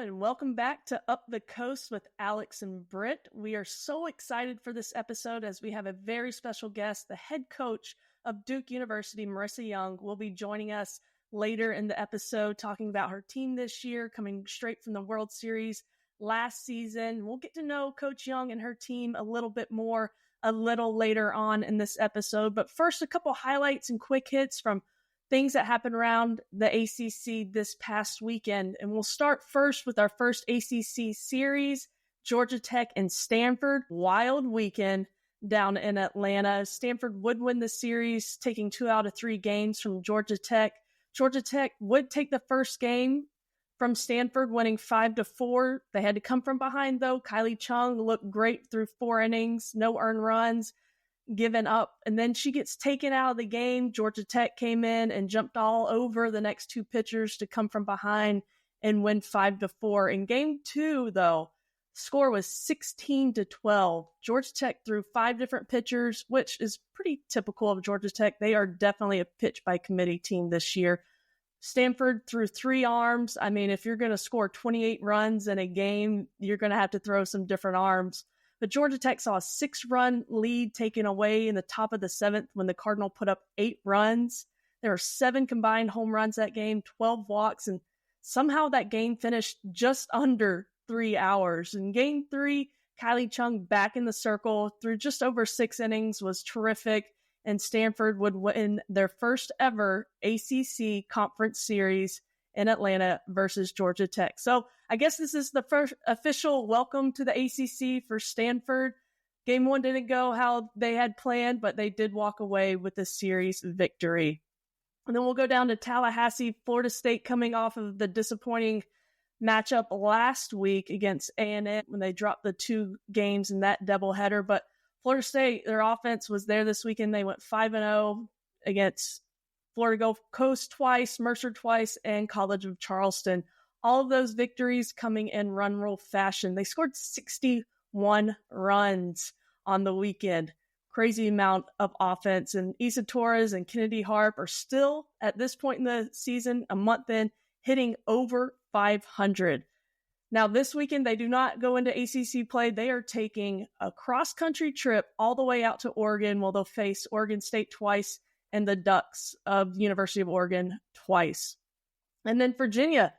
and welcome back to Up the Coast with Alex and Britt. We are so excited for this episode as we have a very special guest. The head coach of Duke University, Marissa Young, will be joining us later in the episode talking about her team this year, coming straight from the World Series last season. We'll get to know Coach Young and her team a little bit more a little later on in this episode. But first, a couple highlights and quick hits from things that happened around the ACC this past weekend. And we'll start first with our first ACC series, Georgia Tech and Stanford. Wild weekend down in Atlanta. Stanford would win the series, taking 2 out of 3 games from Georgia Tech. Georgia Tech would take the first game from Stanford, winning 5-4. They had to come from behind, though. Kylie Chung looked great through 4 innings, no earned runs, given up, and then she gets taken out of the game. Georgia Tech came in and jumped all over the next 2 pitchers to come from behind and win 5-4. In game 2, though, score was 16-12. Georgia Tech threw 5 different pitchers, which is pretty typical of Georgia Tech. They are definitely a pitch by committee team this year. Stanford threw 3 arms. I mean, if you're going to score 28 runs in a game, you're going to have to throw some different arms. But Georgia Tech saw a 6-run lead taken away in the top of the 7th when the Cardinal put up 8 runs. There were 7 combined home runs that game, 12 walks, and somehow that game finished just under 3 hours. In game 3, Kylie Chung back in the circle through just over 6 innings was terrific, and Stanford would win their first ever ACC conference series in Atlanta versus Georgia Tech. So I guess this is the first official welcome to the ACC for Stanford. Game 1 didn't go how they had planned, but they did walk away with the series victory. And then we'll go down to Tallahassee, Florida State, coming off of the disappointing matchup last week against A&M when they dropped the 2 games in that doubleheader. But Florida State, their offense was there this weekend. They went 5-0 against Florida Gulf Coast twice, Mercer twice, and College of Charleston. All of those victories coming in run rule fashion. They scored 61 runs on the weekend. Crazy amount of offense. And Issa Torres and Kennedy Harp are still, at this point in the season, a month in, hitting over 500. Now, this weekend, they do not go into ACC play. They are taking a cross-country trip all the way out to Oregon, where they'll face Oregon State twice and the Ducks of the University of Oregon twice. And then Virginia,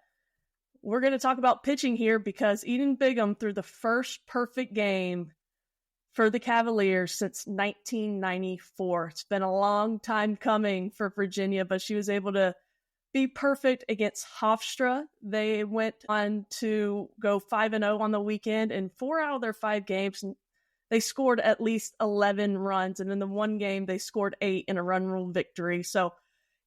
we're going to talk about pitching here because Eden Bigham threw the first perfect game for the Cavaliers since 1994. It's been a long time coming for Virginia, but she was able to be perfect against Hofstra. They went on to go 5-0 on the weekend in 4 out of their 5 games. They scored at least 11 runs, and in the 1 game, they scored 8 in a run rule victory. So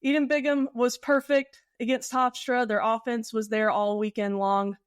Eden Bigham was perfect against Hofstra. Their offense was there all weekend long.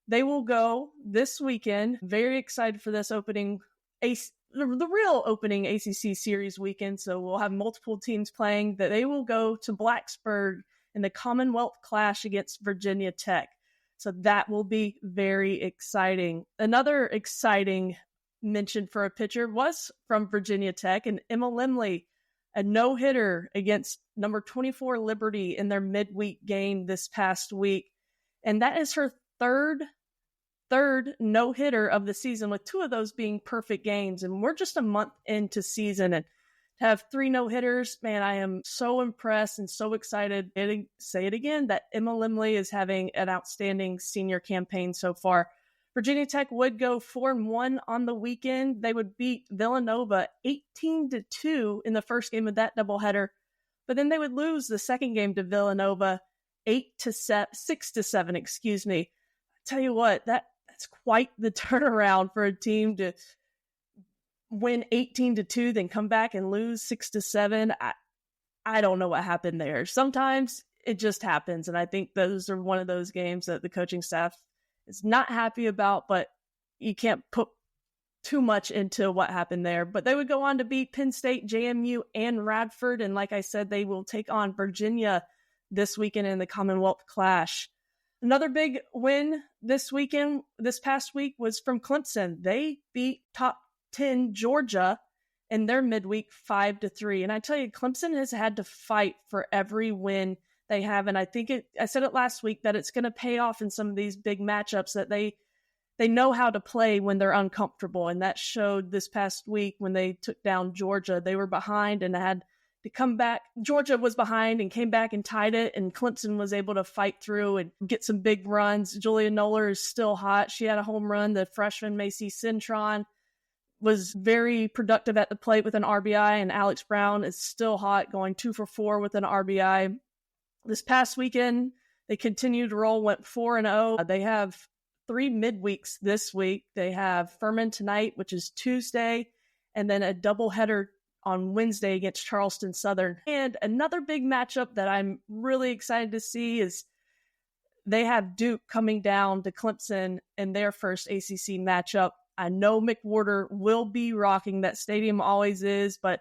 They will go this weekend. Very excited for this opening, the real opening ACC series weekend. So we'll have multiple teams playing. That they will go to Blacksburg in the Commonwealth Clash against Virginia Tech. So that will be very exciting. Another exciting mention for a pitcher was from Virginia Tech, and Emma Limley, a no-hitter against number 24 Liberty in their midweek game this past week. And that is her third no-hitter of the season, with 2 of those being perfect games. And we're just a month into season, and to have 3 no-hitters, man, I am so impressed and so excited. And say it again, that Emma Limley is having an outstanding senior campaign so far. Virginia Tech would go 4-1 on the weekend. They would beat Villanova 18-2 in the first game of that doubleheader, but then they would lose the second game to Villanova 6-7. Excuse me. I tell you what, that's quite the turnaround for a team to win 18-2, then come back and lose 6-7. I don't know what happened there. Sometimes it just happens, and I think those are one of those games that the coaching staff is not happy about, but you can't put too much into what happened there. But they would go on to beat Penn State, JMU, and Radford. And like I said, they will take on Virginia this weekend in the Commonwealth Clash. Another big win this past week, was from Clemson. They beat top 10 Georgia in their midweek 5-3. And I tell you, Clemson has had to fight for every win they have. And I said it last week that it's going to pay off in some of these big matchups, that they know how to play when they're uncomfortable. And that showed this past week when they took down Georgia. They were behind and had to come back. Georgia was behind and came back and tied it, and Clemson was able to fight through and get some big runs. Julia Noller is still hot. She had a home run. The freshman Macy Cintron was very productive at the plate with an RBI, and Alex Brown is still hot, going 2 for 4 with an RBI. This past weekend, they continued to roll, went 4-0. They have 3 midweeks this week. They have Furman tonight, which is Tuesday, and then a doubleheader on Wednesday against Charleston Southern. And another big matchup that I'm really excited to see is they have Duke coming down to Clemson in their first ACC matchup. I know McWhorter will be rocking. That stadium always is, but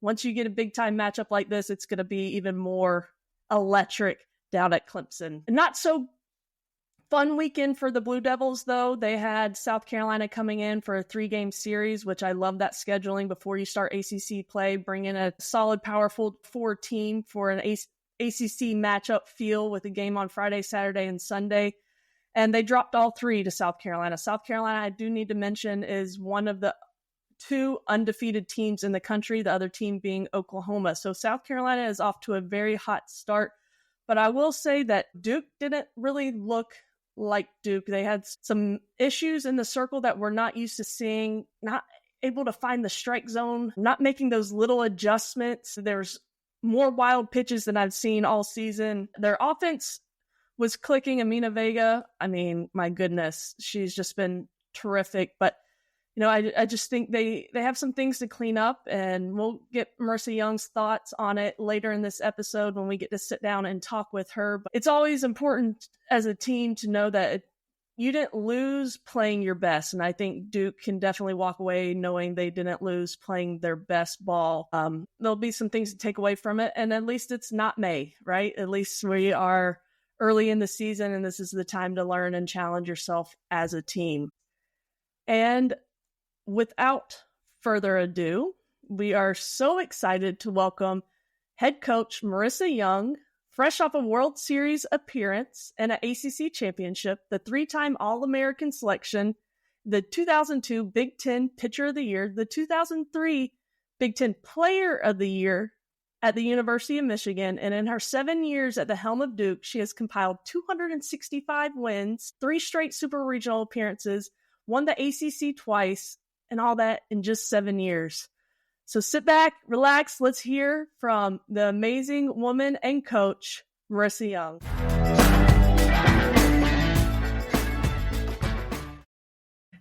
once you get a big-time matchup like this, it's going to be even more electric down at Clemson. Not so fun weekend for the Blue Devils, though. They had South Carolina coming in for a 3-game series, which I love that scheduling before you start ACC play. Bring in a solid, powerful 4 team for an ACC matchup feel with a game on Friday, Saturday, and Sunday. And they dropped all 3 to South Carolina. South Carolina, I do need to mention, is one of the 2 undefeated teams in the country, the other team being Oklahoma. So South Carolina is off to a very hot start. But I will say that Duke didn't really look like Duke. They had some issues in the circle that we're not used to seeing, not able to find the strike zone, not making those little adjustments. There's more wild pitches than I've seen all season. Their offense was clicking. Amina Vega, I mean, my goodness, she's just been terrific. But, you know, I just think they have some things to clean up, and we'll get Marissa Young's thoughts on it later in this episode when we get to sit down and talk with her. But it's always important as a team to know that you didn't lose playing your best. And I think Duke can definitely walk away knowing they didn't lose playing their best ball. There'll be some things to take away from it. And at least it's not May, right? At least we are early in the season, and this is the time to learn and challenge yourself as a team. And without further ado, we are so excited to welcome head coach Marissa Young, fresh off a World Series appearance and an ACC championship, the 3-time All-American selection, the 2002 Big Ten Pitcher of the Year, the 2003 Big Ten Player of the Year at the University of Michigan, and in her 7 years at the helm of Duke, she has compiled 265 wins, 3 straight super regional appearances, won the ACC twice, and all that in just 7 years. So sit back, relax, let's hear from the amazing woman and coach, Marissa Young.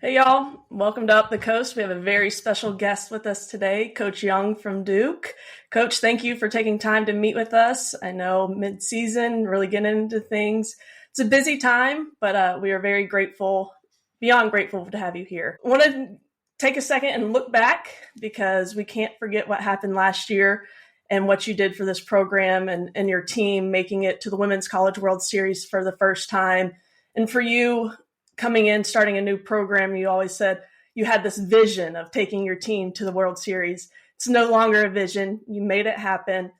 Hey y'all, welcome to Up the Coast. We have a very special guest with us today, Coach Young from Duke. Coach, thank you for taking time to meet with us. I know mid-season, really getting into things. It's a busy time, but we are very grateful, beyond grateful to have you here. I want to take a second and look back, because we can't forget what happened last year and what you did for this program and your team making it to the Women's College World Series for the first time. And for you, coming in, starting a new program, you always said you had this vision of taking your team to the World Series. It's no longer a vision. You made it happen.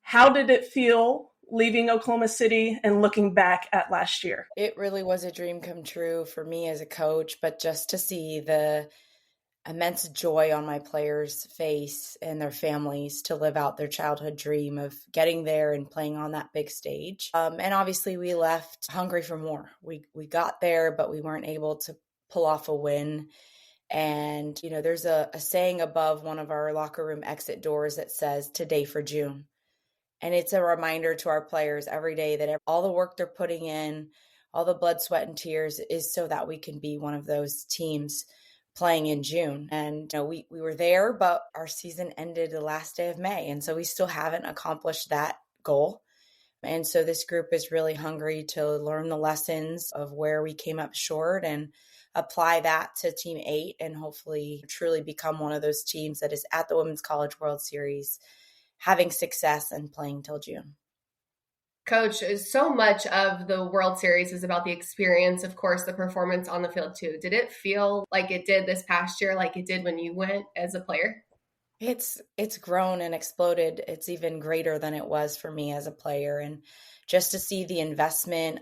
How did it feel leaving Oklahoma City and looking back at last year? It really was a dream come true for me as a coach, but just to see the immense joy on my players' face and their families to live out their childhood dream of getting there and playing on that big stage. And obviously we left hungry for more. We got there, but we weren't able to pull off a win. And, you know, there's a saying above one of our locker room exit doors that says, "Today for June." And it's a reminder to our players every day that all the work they're putting in, all the blood, sweat, and tears is so that we can be one of those teams playing in June. And you know, we were there, but our season ended the last day of May. And so we still haven't accomplished that goal. And so this group is really hungry to learn the lessons of where we came up short and apply that to Team 8 and hopefully truly become one of those teams that is at the Women's College World Series, having success and playing till June. Coach, so much of the World Series is about the experience, of course, the performance on the field too. Did it feel like it did this past year, like it did when you went as a player? It's grown and exploded. It's even greater than it was for me as a player. And just to see the investment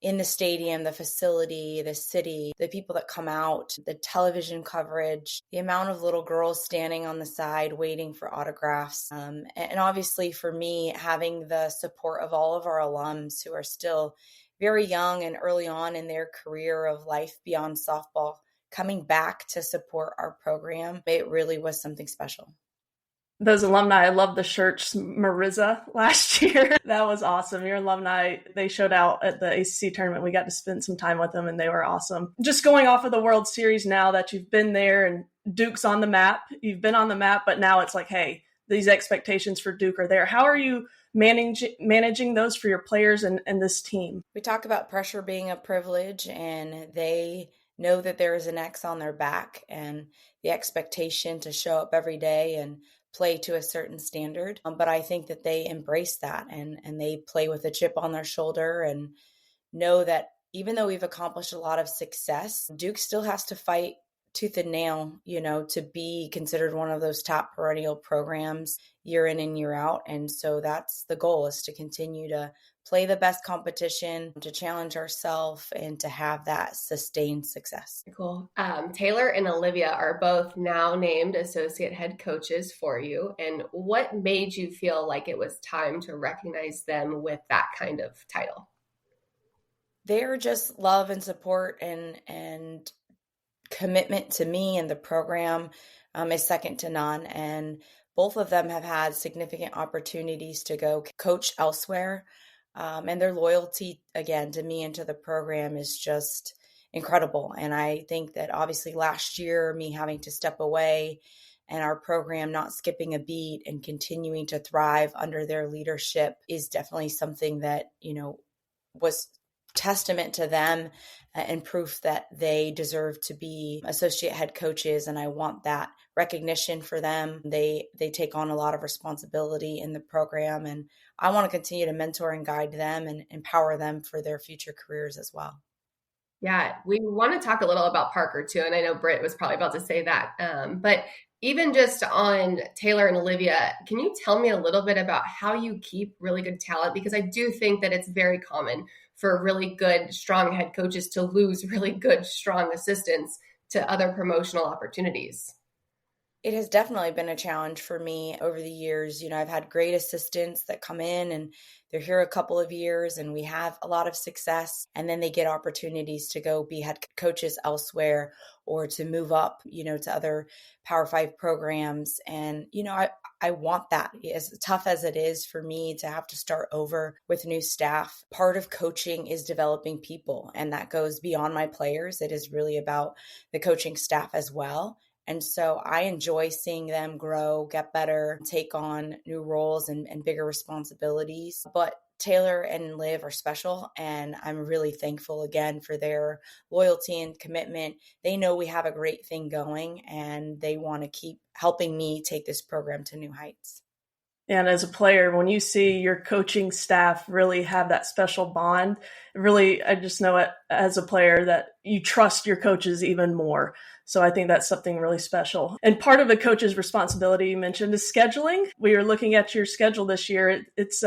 in the stadium, the facility, the city, the people that come out, the television coverage, the amount of little girls standing on the side waiting for autographs. And obviously for me, having the support of all of our alums who are still very young and early on in their career of life beyond softball, coming back to support our program, it really was something special. Those alumni, I love the shirts. Marissa last year, that was awesome. Your alumni, they showed out at the ACC tournament. We got to spend some time with them, and they were awesome. Just going off of the World Series now that you've been there and Duke's on the map, you've been on the map, but now it's like, hey, these expectations for Duke are there. How are you managing those for your players and this team? We talk about pressure being a privilege, and they know that there is an X on their back and the expectation to show up every day and play to a certain standard. But I think that they embrace that and they play with a chip on their shoulder and know that even though we've accomplished a lot of success, Duke still has to fight tooth and nail, to be considered one of those top perennial programs year in and year out. And so that's the goal, is to continue to play the best competition, to challenge ourselves, and to have that sustained success. Cool. Taylor and Olivia are both now named associate head coaches for you. And what made you feel like it was time to recognize them with that kind of title? They're just love and support and commitment to me and the program is second to none. And both of them have had significant opportunities to go coach elsewhere. And their loyalty, again, to me and to the program is just incredible. And I think that obviously last year, me having to step away and our program not skipping a beat and continuing to thrive under their leadership is definitely something that, was testament to them and proof that they deserve to be associate head coaches. And I want that recognition for them. They take on a lot of responsibility in the program, and I want to continue to mentor and guide them and empower them for their future careers as well. Yeah, we want to talk a little about Parker too. And I know Britt was probably about to say that. But even just on Taylor and Olivia, can you tell me a little bit about how you keep really good talent? Because I do think that it's very common for really good, strong head coaches to lose really good, strong assistants to other promotional opportunities. It has definitely been a challenge for me over the years. I've had great assistants that come in and they're here a couple of years and we have a lot of success, and then they get opportunities to go be head coaches elsewhere or to move up, to other Power 5 programs. And, I want that. As tough as it is for me to have to start over with new staff, part of coaching is developing people, and that goes beyond my players. It is really about the coaching staff as well. And so I enjoy seeing them grow, get better, take on new roles and bigger responsibilities. But Taylor and Liv are special, and I'm really thankful again for their loyalty and commitment. They know we have a great thing going, and they want to keep helping me take this program to new heights. And as a player, when you see your coaching staff really have that special bond, really, I just know it as a player that you trust your coaches even more. So I think that's something really special. And part of a coach's responsibility, you mentioned, is scheduling. We were looking at your schedule this year. It's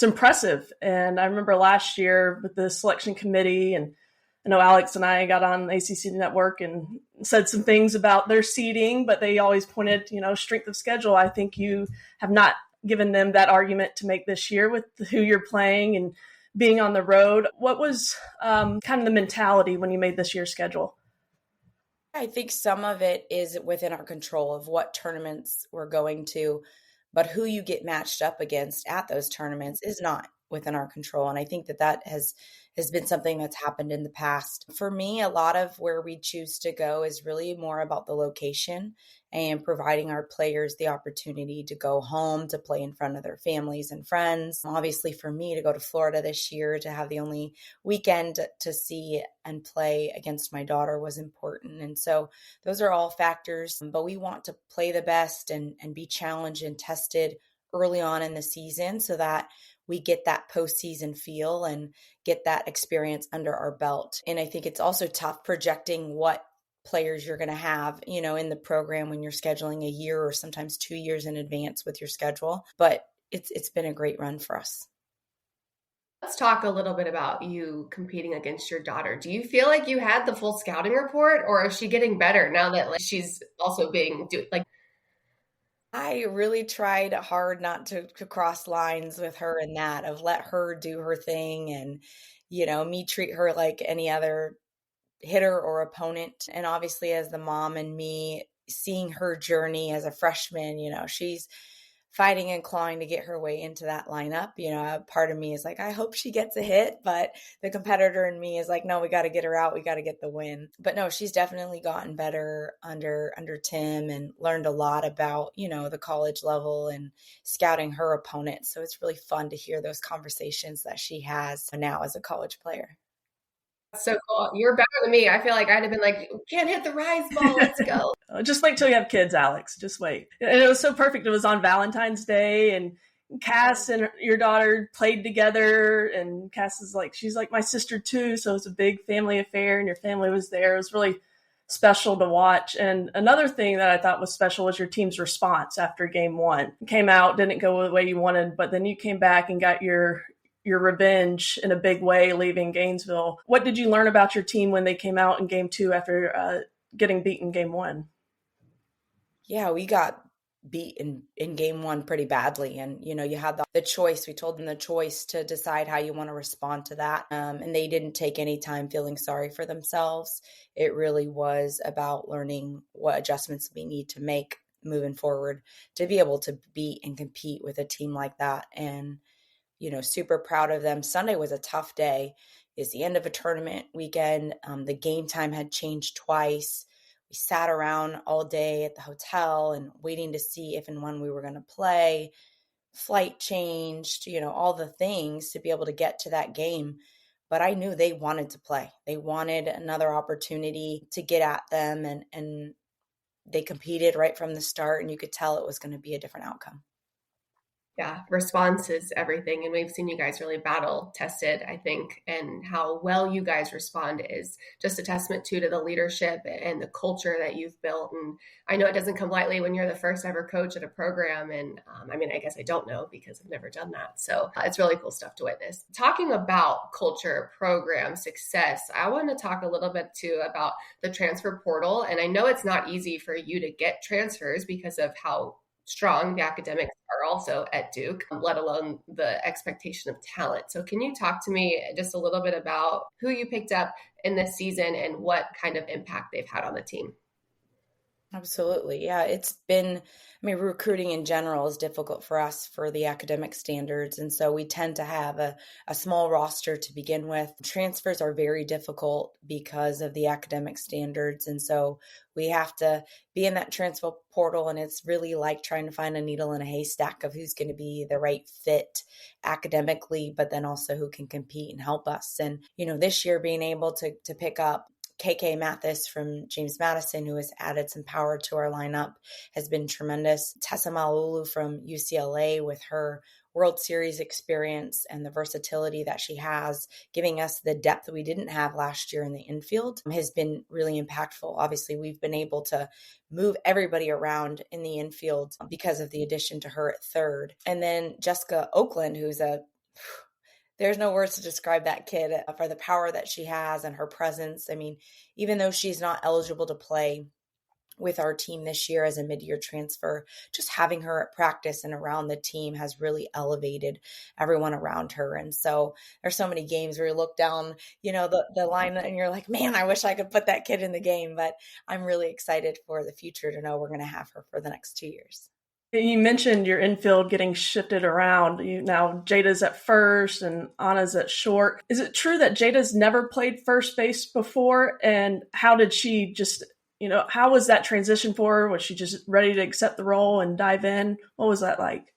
impressive. And I remember last year with the selection committee, and I know Alex and I got on ACC Network and said some things about their seeding, but they always pointed, strength of schedule. I think you have not given them that argument to make this year with who you're playing and being on the road. What was kind of the mentality when you made this year's schedule? I think some of it is within our control of what tournaments we're going to, but who you get matched up against at those tournaments is not within our control. And I think that has been something that's happened in the past. For me, a lot of where we choose to go is really more about the location and providing our players the opportunity to go home, to play in front of their families and friends. Obviously, for me to go to Florida this year, to have the only weekend to see and play against my daughter was important. And so those are all factors, but we want to play the best and be challenged and tested early on in the season so that we get that postseason feel and get that experience under our belt. And I think it's also tough projecting what players you're going to have, in the program when you're scheduling a year or sometimes 2 years in advance with your schedule. But it's been a great run for us. Let's talk a little bit about you competing against your daughter. Do you feel like you had the full scouting report, or is she getting better now that like she's also being like? I really tried hard not to cross lines with her in that, of let her do her thing and, me treat her like any other hitter or opponent. And obviously, as the mom and me seeing her journey as a freshman, she's fighting and clawing to get her way into that lineup. A part of me is like, I hope she gets a hit, but the competitor in me is like, no, we got to get her out. We got to get the win. But no, she's definitely gotten better under Tim and learned a lot about, the college level and scouting her opponents. So it's really fun to hear those conversations that she has now as a college player. That's so cool. You're better than me. I feel like I'd have been like, can't hit the rise ball. Let's go. Just wait till you have kids, Alex. Just wait. And it was so perfect. It was on Valentine's Day, and Cass and your daughter played together. And Cass is like, she's like my sister too. So it was a big family affair, and your family was there. It was really special to watch. And another thing that I thought was special was your team's response after game one. It came out, didn't go the way you wanted, but then you came back and got your revenge in a big way, leaving Gainesville. What did you learn about your team when they came out in game two after getting beaten game one? Yeah, we got beat in game one pretty badly. And, you had the choice. We told them the choice to decide how you want to respond to that. And they didn't take any time feeling sorry for themselves. It really was about learning what adjustments we need to make moving forward to be able to beat and compete with a team like that. And, super proud of them. Sunday was a tough day. It's the end of a tournament weekend. The game time had changed twice. We sat around all day at the hotel and waiting to see if and when we were going to play. Flight changed, all the things to be able to get to that game. But I knew they wanted to play. They wanted another opportunity to get at them, and they competed right from the start, and you could tell it was going to be a different outcome. Yeah, response is everything. And we've seen you guys really battle tested, I think, and how well you guys respond is just a testament to the leadership and the culture that you've built. And I know it doesn't come lightly when you're the first ever coach at a program. And I guess I don't know because I've never done that. So it's really cool stuff to witness. Talking about culture, program, success, I want to talk a little bit too about the transfer portal. And I know it's not easy for you to get transfers because of how strong the academics are also at Duke, let alone the expectation of talent. So can you talk to me just a little bit about who you picked up in this season and what kind of impact they've had on the team? Absolutely. Yeah, it's been, recruiting in general is difficult for us for the academic standards. And so we tend to have a small roster to begin with. Transfers are very difficult because of the academic standards. And so we have to be in that transfer portal. And it's really like trying to find a needle in a haystack of who's going to be the right fit academically, but then also who can compete and help us. And, this year being able to pick up KK Mathis from James Madison, who has added some power to our lineup, has been tremendous. Tessa Malulu from UCLA with her World Series experience and the versatility that she has, giving us the depth that we didn't have last year in the infield, has been really impactful. Obviously, we've been able to move everybody around in the infield because of the addition to her at third. And then Jessica Oakland, who's there's no words to describe that kid for the power that she has and her presence. Even though she's not eligible to play with our team this year as a mid-year transfer, just having her at practice and around the team has really elevated everyone around her. And so there's so many games where you look down, the line and you're like, man, I wish I could put that kid in the game. But I'm really excited for the future to know we're going to have her for the next 2 years. You mentioned your infield getting shifted around. Now Jada's at first and Anna's at short. Is it true that Jada's never played first base before? And how did she how was that transition for her? Was she just ready to accept the role and dive in? What was that like?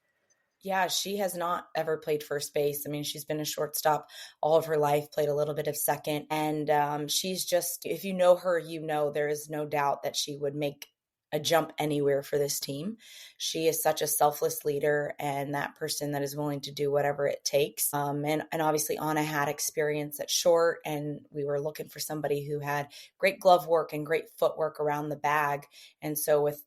Yeah, she has not ever played first base. She's been a shortstop all of her life, played a little bit of second. And she's just, if you know her, there is no doubt that she would make a jump anywhere for this team. She is such a selfless leader and that person that is willing to do whatever it takes. And obviously Anna had experience at short, and we were looking for somebody who had great glove work and great footwork around the bag. And so with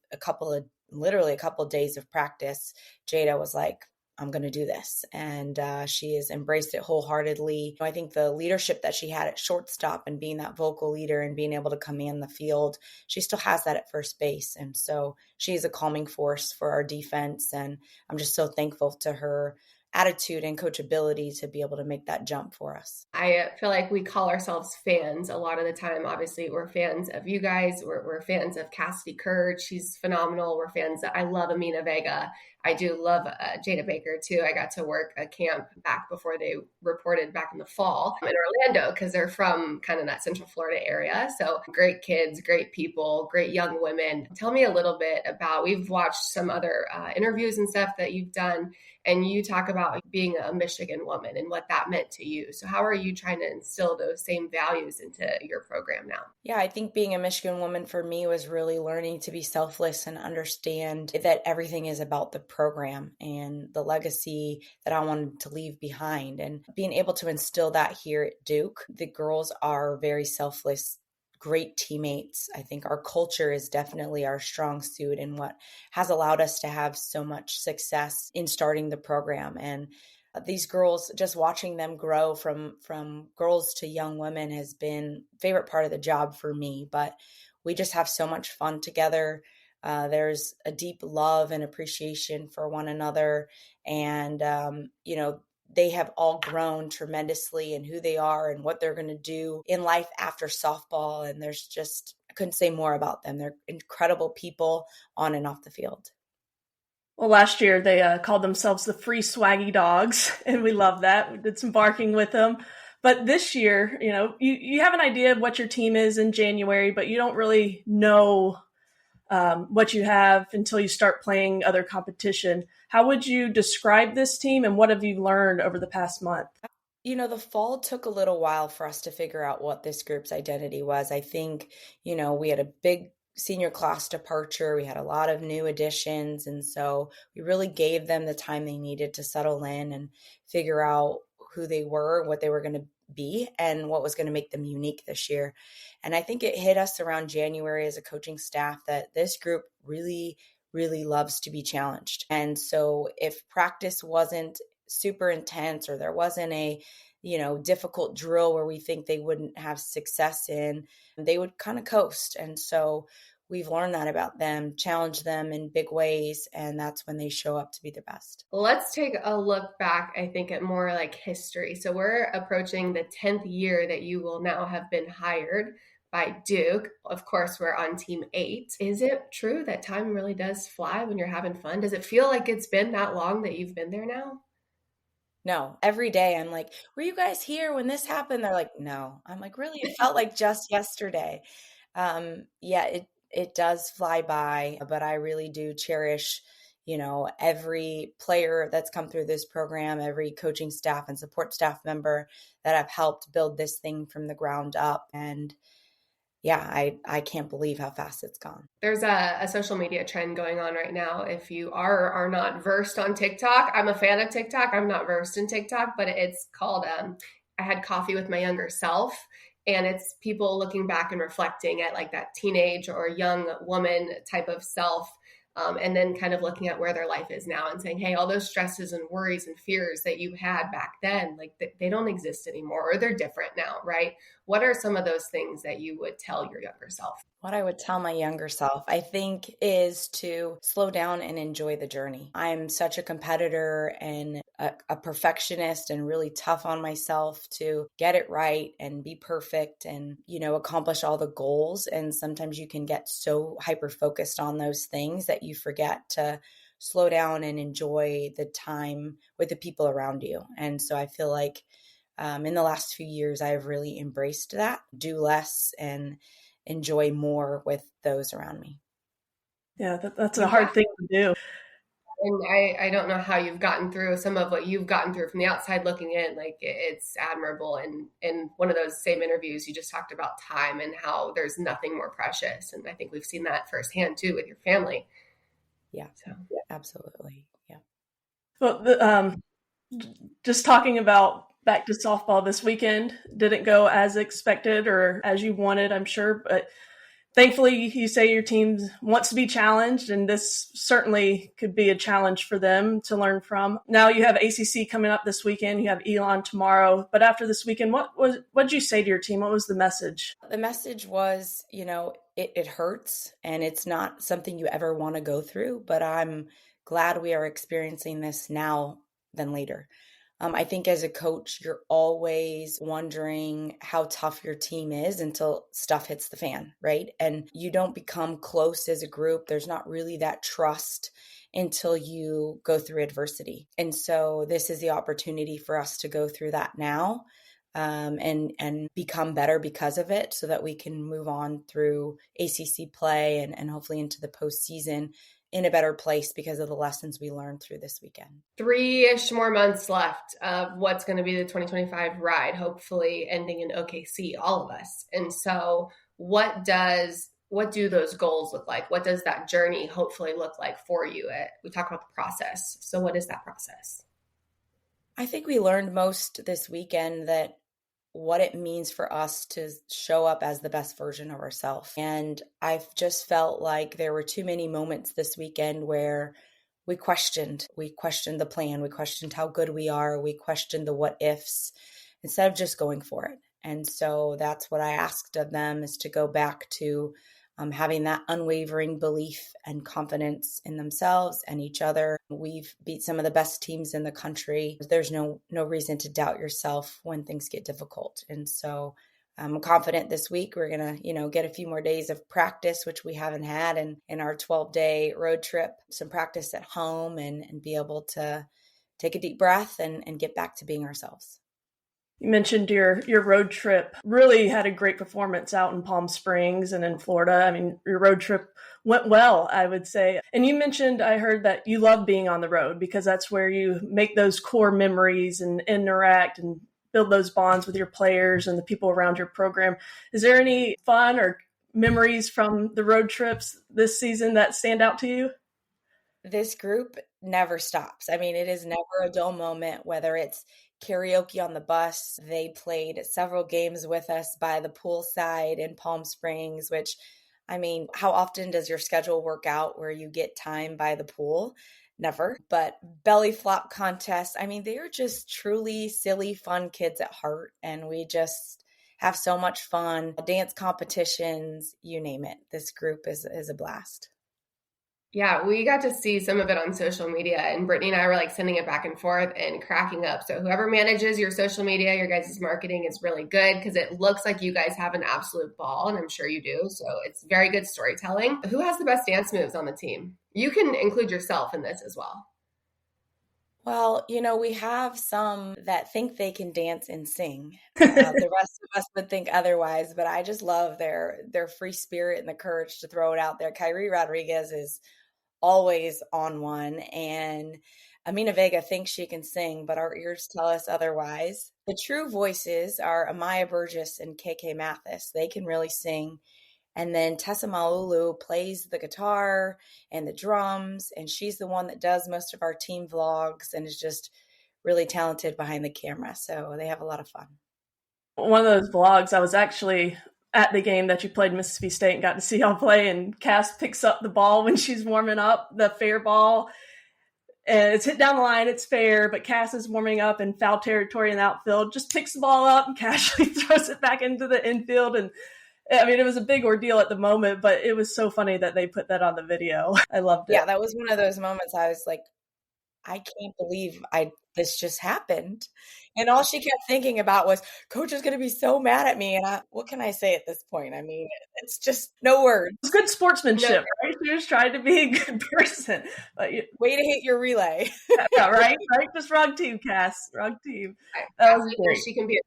literally a couple of days of practice, Jada was like, I'm going to do this. And she has embraced it wholeheartedly. I think the leadership that she had at shortstop and being that vocal leader and being able to command the field, she still has that at first base. And so she is a calming force for our defense. And I'm just so thankful to her attitude and coachability to be able to make that jump for us. I feel like we call ourselves fans a lot of the time. Obviously, we're fans of you guys. We're fans of Cassidy Kurd. She's phenomenal. We're fans. I love Amina Vega. I do love Jada Baker too. I got to work a camp back before they reported back in the fall in Orlando because they're from kind of that Central Florida area. So great kids, great people, great young women. Tell me a little bit about, we've watched some other interviews and stuff that you've done, and you talk about being a Michigan woman and what that meant to you. So how are you trying to instill those same values into your program now? Yeah, I think being a Michigan woman for me was really learning to be selfless and understand that everything is about the program and the legacy that I wanted to leave behind, and being able to instill that here at Duke. The girls are very selfless, great teammates. I think our culture is definitely our strong suit and what has allowed us to have so much success in starting the program. And these girls, just watching them grow from girls to young women has been favorite part of the job for me. But we just have so much fun together. There's a deep love and appreciation for one another. And, they have all grown tremendously in who they are and what they're going to do in life after softball. And I couldn't say more about them. They're incredible people on and off the field. Well, last year they called themselves the Free Swaggy Dogs, and we love that. We did some barking with them. But this year, you have an idea of what your team is in January, but you don't really know what you have until you start playing other competition. How would you describe this team, and what have you learned over the past month? The fall took a little while for us to figure out what this group's identity was. I think, we had a big senior class departure. We had a lot of new additions. And so we really gave them the time they needed to settle in and figure out who they were, what they were going to be, and what was going to make them unique this year. And I think it hit us around January as a coaching staff that this group really, really loves to be challenged. And so if practice wasn't super intense or there wasn't a difficult drill where we think they wouldn't have success in, they would kind of coast. And so we've learned that about them, challenge them in big ways, and that's when they show up to be the best. Let's take a look back, I think, at more like history. So we're approaching the 10th year that you will now have been hired by Duke. Of course, we're on team 8. Is it true that time really does fly when you're having fun? Does it feel like it's been that long that you've been there now? No, every day I'm like, were you guys here when this happened? They're like, no. I'm like, really? It felt like just yesterday. It does fly by, but I really do cherish, every player that's come through this program, every coaching staff and support staff member that have helped build this thing from the ground up. And yeah, I can't believe how fast it's gone. There's a social media trend going on right now. If you are not versed on TikTok, I'm a fan of TikTok. I'm not versed in TikTok, but it's called I Had Coffee with My Younger Self. And it's people looking back and reflecting at like that teenage or young woman type of self. And then kind of looking at where their life is now and saying, hey, all those stresses and worries and fears that you had back then, like they don't exist anymore, or they're different now, right? What are some of those things that you would tell your younger self? What I would tell my younger self, I think, is to slow down and enjoy the journey. I'm such a competitor and a perfectionist and really tough on myself to get it right and be perfect and, accomplish all the goals. And sometimes you can get so hyper-focused on those things that you forget to slow down and enjoy the time with the people around you. And so I feel like in the last few years, I've really embraced that, do less and enjoy more with those around me. Yeah, that's a hard thing to do. And I don't know how you've gotten through some of what you've gotten through from the outside looking in. Like it's admirable. And in one of those same interviews, you just talked about time and how there's nothing more precious. And I think we've seen that firsthand too with your family. Yeah, absolutely. Yeah. Well, just talking about back to softball this weekend didn't go as expected or as you wanted, I'm sure, but thankfully you say your team wants to be challenged, and this certainly could be a challenge for them to learn from. Now you have ACC coming up this weekend, you have Elon tomorrow, but after this weekend, what did you say to your team? What was the message? The message was, it hurts and it's not something you ever want to go through, but I'm glad we are experiencing this now than later. I think as a coach, you're always wondering how tough your team is until stuff hits the fan, right? And you don't become close as a group. There's not really that trust until you go through adversity. And so this is the opportunity for us to go through that now, and become better because of it, so that we can move on through ACC play and hopefully into the postseason in a better place because of the lessons we learned through this weekend. 3-ish more months left of what's going to be the 2025 ride, hopefully ending in OKC, all of us. And so what do those goals look like? What does that journey hopefully look like for you? We talk about the process. So what is that process? I think we learned most this weekend that what it means for us to show up as the best version of ourselves. And I've just felt like there were too many moments this weekend where we questioned the plan. We questioned how good we are. We questioned the what ifs instead of just going for it. And so that's what I asked of them, is to go back to having that unwavering belief and confidence in themselves and each other. We've beat some of the best teams in the country. There's no reason to doubt yourself when things get difficult. And so I'm confident this week we're going to, get a few more days of practice, which we haven't had in our 12-day road trip, some practice at home, and be able to take a deep breath and get back to being ourselves. You mentioned your road trip really had a great performance out in Palm Springs and in Florida. I mean, your road trip went well, I would say. And you mentioned, I heard that you love being on the road because that's where you make those core memories and interact and build those bonds with your players and the people around your program. Is there any fun or memories from the road trips this season that stand out to you? This group never stops. I mean, it is never a dull moment, whether it's karaoke on the bus. They played several games with us by the poolside in Palm Springs, which, I mean, how often does your schedule work out where you get time by the pool? Never. But belly flop contests, I mean, they are just truly silly, fun kids at heart. And we just have so much fun. Dance competitions, you name it. This group is a blast. Yeah, we got to see some of it on social media, and Brittany and I were like sending it back and forth and cracking up. So whoever manages your social media, your guys' marketing is really good because it looks like you guys have an absolute ball, and I'm sure you do. So it's very good storytelling. Who has the best dance moves on the team? You can include yourself in this as well. Well, we have some that think they can dance and sing. The rest of us would think otherwise, but I just love their free spirit and the courage to throw it out there. Kyrie Rodriguez is always on one, and Amina Vega thinks she can sing, but our ears tell us otherwise. The true voices are Amaya Burgess and KK Mathis. They can really sing. And then Tessa Maulu plays the guitar and the drums, and she's the one that does most of our team vlogs and is just really talented behind the camera. So they have a lot of fun. One of those vlogs, I was actually at the game that you played Mississippi State and got to see y'all play, and Cass picks up the ball when she's warming up, the fair ball, and it's hit down the line, it's fair, but Cass is warming up in foul territory in the outfield, just picks the ball up and casually throws it back into the infield. And I mean, it was a big ordeal at the moment, but it was so funny that they put that on the video. I loved it. Yeah, that was one of those moments I was like, I can't believe this just happened. And all she kept thinking about was, Coach is going to be so mad at me. And what can I say at this point? I mean, it's just no words. It's good sportsmanship, right? She was trying to be a good person. But way to hit your relay. Yeah, right? Just wrong team, Cass. Wrong team. That was great. She can be a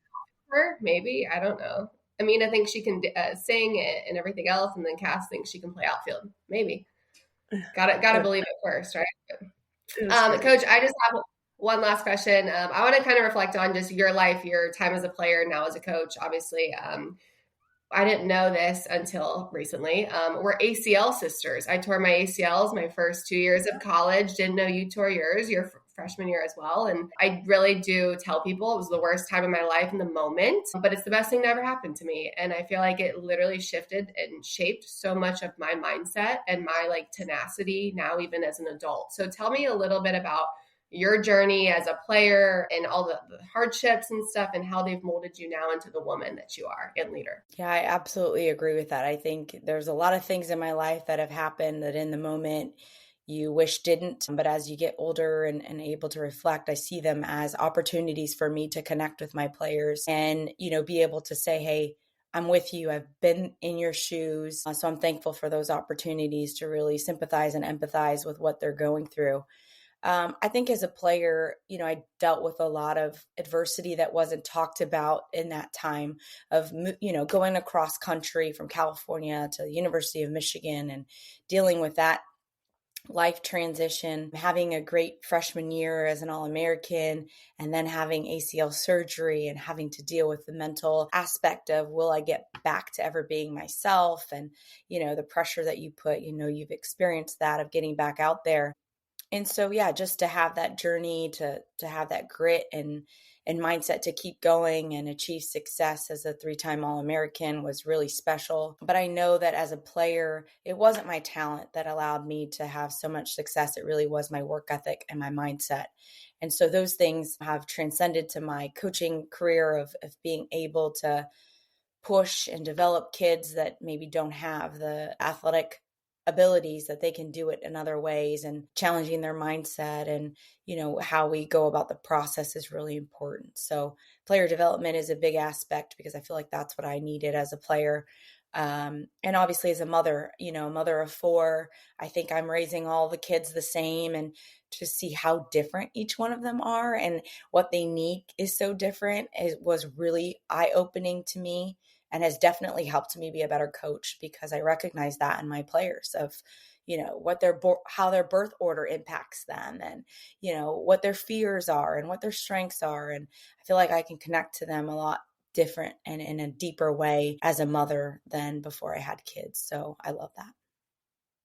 her, maybe. I don't know. I mean, I think she can sing and everything else, and then Cass thinks she can play outfield. Maybe. Gotta believe it first, right? Coach, I just have one last question. I want to kind of reflect on just your life, your time as a player, now as a coach. Obviously, I didn't know this until recently. We're ACL sisters. I tore my ACLs my first 2 years of college. Didn't know you tore yours your freshman year as well. And I really do tell people it was the worst time of my life in the moment, but it's the best thing that ever happened to me. And I feel like it literally shifted and shaped so much of my mindset and my like tenacity now, even as an adult. So tell me a little bit about your journey as a player and all the hardships and stuff and how they've molded you now into the woman that you are and leader. Yeah, I absolutely agree with that. I think there's a lot of things in my life that have happened that in the moment you wish didn't. But as you get older and able to reflect, I see them as opportunities for me to connect with my players and, be able to say, hey, I'm with you. I've been in your shoes. So I'm thankful for those opportunities to really sympathize and empathize with what they're going through. I think as a player, I dealt with a lot of adversity that wasn't talked about in that time of, going across country from California to the University of Michigan and dealing with that life transition, having a great freshman year as an All-American, and then having ACL surgery and having to deal with the mental aspect of, will I get back to ever being myself? And, the pressure that you put, you've experienced that of getting back out there. And so, yeah, just to have that journey, to have that grit and mindset to keep going and achieve success as a 3-time All-American was really special. But I know that as a player, it wasn't my talent that allowed me to have so much success. It really was my work ethic and my mindset. And so those things have transcended to my coaching career of being able to push and develop kids that maybe don't have the athletic abilities, that they can do it in other ways, and challenging their mindset and how we go about the process is really important. So player development is a big aspect because I feel like that's what I needed as a player. And obviously as a mother, mother of 4, I think I'm raising all the kids the same, and to see how different each one of them are and what they need is so different. It was really eye-opening to me and has definitely helped me be a better coach because I recognize that in my players of, what how their birth order impacts them and, what their fears are and what their strengths are. And I feel like I can connect to them a lot different and in a deeper way as a mother than before I had kids. So I love that.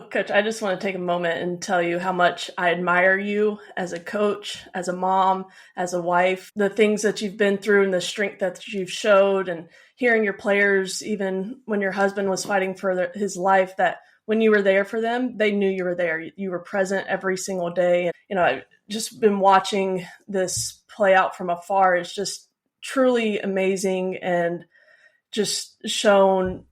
Coach, I just want to take a moment and tell you how much I admire you as a coach, as a mom, as a wife, the things that you've been through and the strength that you've showed, and hearing your players, even when your husband was fighting for his life, that when you were there for them, they knew you were there. You were present every single day. And, I've just been watching this play out from afar. It's just truly amazing and just shown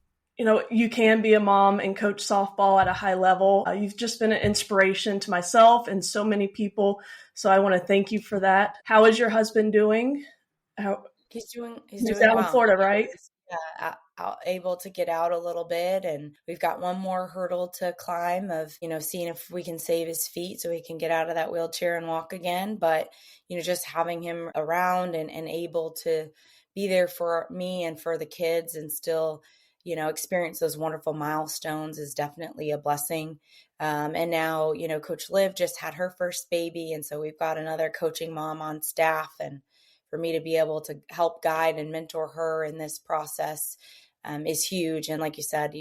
you can be a mom and coach softball at a high level. You've just been an inspiration to myself and so many people. So I want to thank you for that. How is your husband doing? He's doing down well. in Florida, right? Able to get out a little bit, and we've got one more hurdle to climb of seeing if we can save his feet so he can get out of that wheelchair and walk again. But just having him around and able to be there for me and for the kids and still experience those wonderful milestones is definitely a blessing. And now Coach Liv just had her first baby, and so we've got another coaching mom on staff, and for me to be able to help guide and mentor her in this process is huge. And like you said,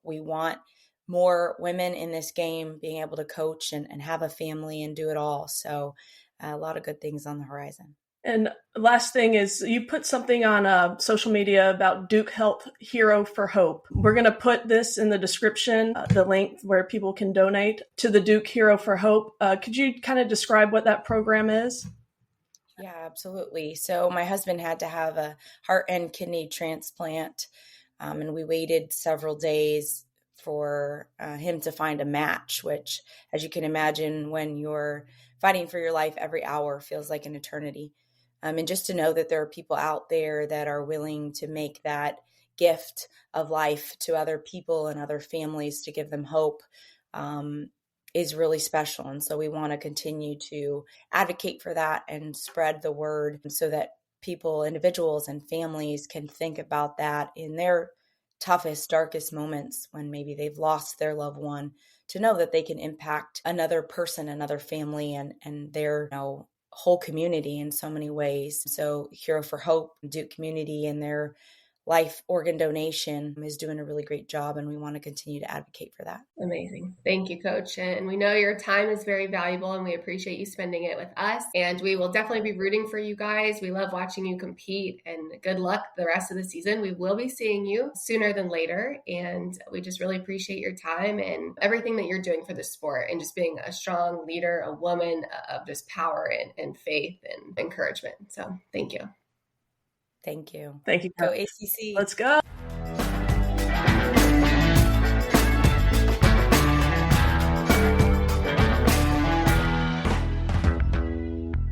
we want more women in this game being able to coach and have a family and do it all. So a lot of good things on the horizon. And last thing is, you put something on social media about Duke Health Hero for Hope. We're going to put this in the description, the link where people can donate to the Duke Hero for Hope. Could you kind of describe what that program is? Yeah, absolutely. So my husband had to have a heart and kidney transplant, and we waited several days for him to find a match, which, as you can imagine, when you're fighting for your life, every hour feels like an eternity. And just to know that there are people out there that are willing to make that gift of life to other people and other families to give them hope is really special. And so we want to continue to advocate for that and spread the word so that people, individuals and families can think about that in their toughest, darkest moments when maybe they've lost their loved one, to know that they can impact another person, another family, and their, whole community in so many ways. So Hero for Hope, Duke community, and their life organ donation is doing a really great job, and we want to continue to advocate for that. Amazing. Thank you, Coach. And we know your time is very valuable, and we appreciate you spending it with us. And we will definitely be rooting for you guys. We love watching you compete, and good luck the rest of the season. We will be seeing you sooner than later. And we just really appreciate your time and everything that you're doing for the sport, and just being a strong leader, a woman of just power and faith and encouragement. So thank you. Thank you. Thank you. Go ACC. Let's go.